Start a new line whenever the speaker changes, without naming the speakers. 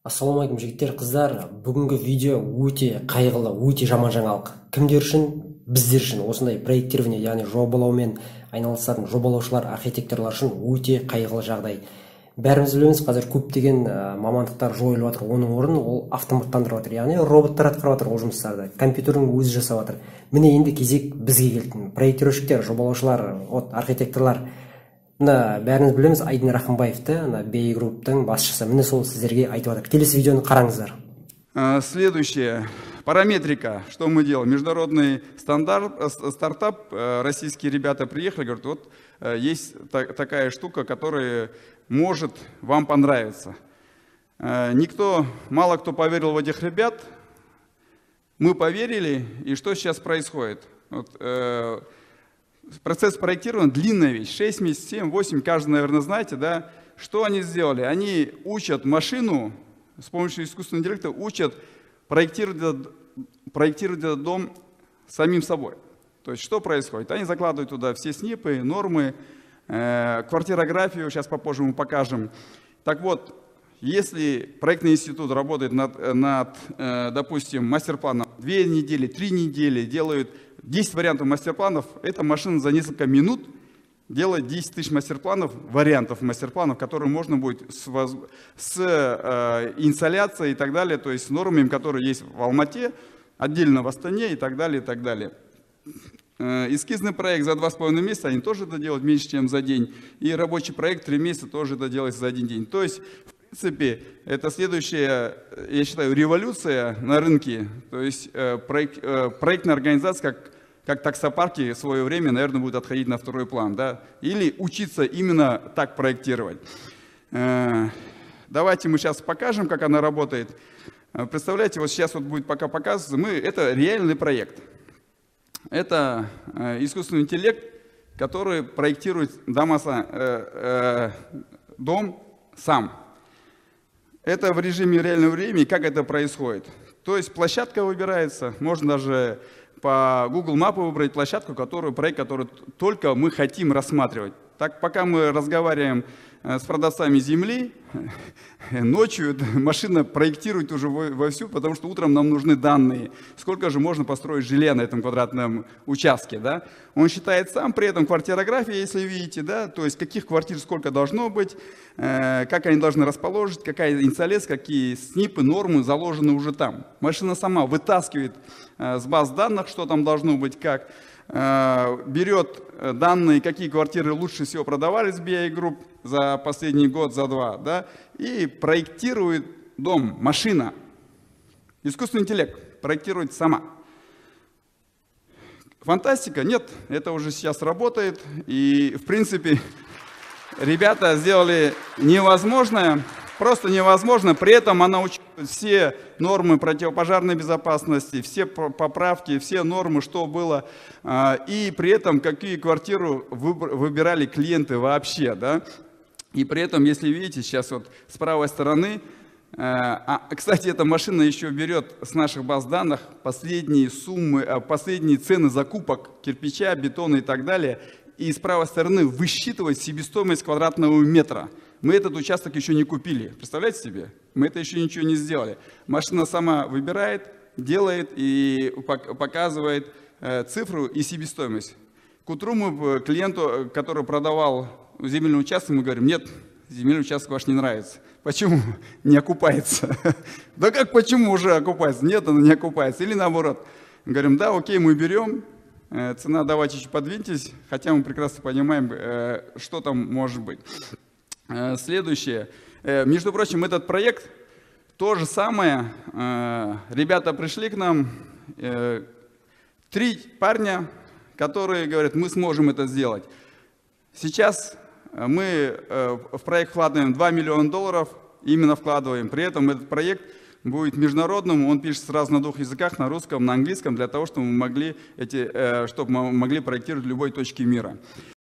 Ассалаумағалейкум жігіттер, қыздар. Бүгінгі видео өте қайғылы, өте жаман жаңалық. Кімдер үшін? Біздер үшін. Осындай проектирование, яғни жобалаумен айналысатын жобалаушылар, архитекторлар үшін өте қайғылы жағдай. Бәріміз білеміз, қазір көптеген мамандықтар жойылып жатыр. Оның орнын ол автоматтандырып жатыр. Яғни роботтар атқарып жатыр ол жұмыстарды. Компьютердің өзі жасап жатыр. Міне енді кезек бізге келді. Проектировщиктер, жобалаушылар, архитекторлар. Бәріңіз білеміз, Айдын Рахымбаевты, BI групптың басшысы. Міне сол сіздерге айтып жатыр. Келесі видеоны қараңыздар.
Следующее. Параметрика. Что мы делаем? Международный стартап. Российские ребята приехали, говорят, вот есть такая штука, которая может вам понравиться. Мало кто поверил в этих ребят. Мы поверили, и что сейчас происходит? Процесс проектирования длинная вещь, 6 месяцев, 7, 8, каждый, наверное, знаете, да? Что они сделали? Они учат машину, с помощью искусственного интеллекта учат проектировать этот дом самим собой. То есть что происходит? Они закладывают туда все снипы, нормы, квартирографию, сейчас попозже мы покажем. Так вот, если проектный институт работает над допустим, мастер-планом 2 недели, 3 недели, делают 10 вариантов мастер-планов, эта машина за несколько минут делает 10 тысяч мастер-планов, вариантов мастер-планов, которые можно будет с инсталляцией и так далее, то есть с нормами, которые есть в Алмате, отдельно в Астане и так далее, и так далее. Эскизный проект за 2,5 месяца они тоже это делают меньше, чем за день. И рабочий проект 3 месяца тоже это делается за 1 день. То есть, в принципе, это следующая, я считаю, революция на рынке. То есть проектная организация, как таксопарки в свое время, наверное, будет отходить на второй план. Да? Или учиться именно так проектировать. Давайте мы сейчас покажем, как она работает. Представляете, вот сейчас вот будет пока показываться, это реальный проект. Это искусственный интеллект, который проектирует дом сам. Это в режиме реального времени. Как это происходит? То есть площадка выбирается, можно даже по Google Maps выбрать площадку, проект, который только мы хотим рассматривать. Так, пока мы разговариваем с продавцами земли, ночью машина проектирует уже вовсю, потому что утром нам нужны данные. Сколько же можно построить жилья на этом квадратном участке, да? Он считает сам, при этом квартирография, если видите, да, то есть каких квартир сколько должно быть, как они должны расположить, какая инсталляция, какие снипы, нормы заложены уже там. Машина сама вытаскивает с баз данных, что там должно быть, как. Берет данные, какие квартиры лучше всего продавались в BI Group за последний год, за 2, да, и проектирует дом, машина. Искусственный интеллект проектирует сама. Фантастика? Нет, это уже сейчас работает. И, в принципе, ребята сделали невозможное, просто невозможно. При этом она учитывает все нормы противопожарной безопасности, все поправки, все нормы, что было. И при этом, какие квартиры выбирали клиенты вообще. Да? И при этом, если видите, сейчас вот с правой стороны, кстати, эта машина еще берет с наших баз данных последние суммы, последние цены закупок кирпича, бетона и так далее. И с правой стороны высчитывать себестоимость квадратного метра. Мы этот участок еще не купили. Представляете себе? Мы это еще ничего не сделали. Машина сама выбирает, делает и показывает цифру и себестоимость. К утру мы клиенту, который продавал земельный участок, мы говорим, нет, земельный участок ваш не нравится. Почему? Не окупается. Да как почему уже окупается? Нет, она не окупается. Или наоборот. Говорим, да, окей, мы берем. Цена давайте чуть подвиньтесь, хотя мы прекрасно понимаем, что там может быть. Следующее. Между прочим, этот проект то же самое. Ребята пришли к нам, 3 парня, которые говорят, мы сможем это сделать. Сейчас мы в проект вкладываем $2 миллиона, именно вкладываем. При этом этот проект будет международным, он пишет сразу на 2 языках, на русском, на английском, для того, чтобы мы могли проектировать в любой точке мира.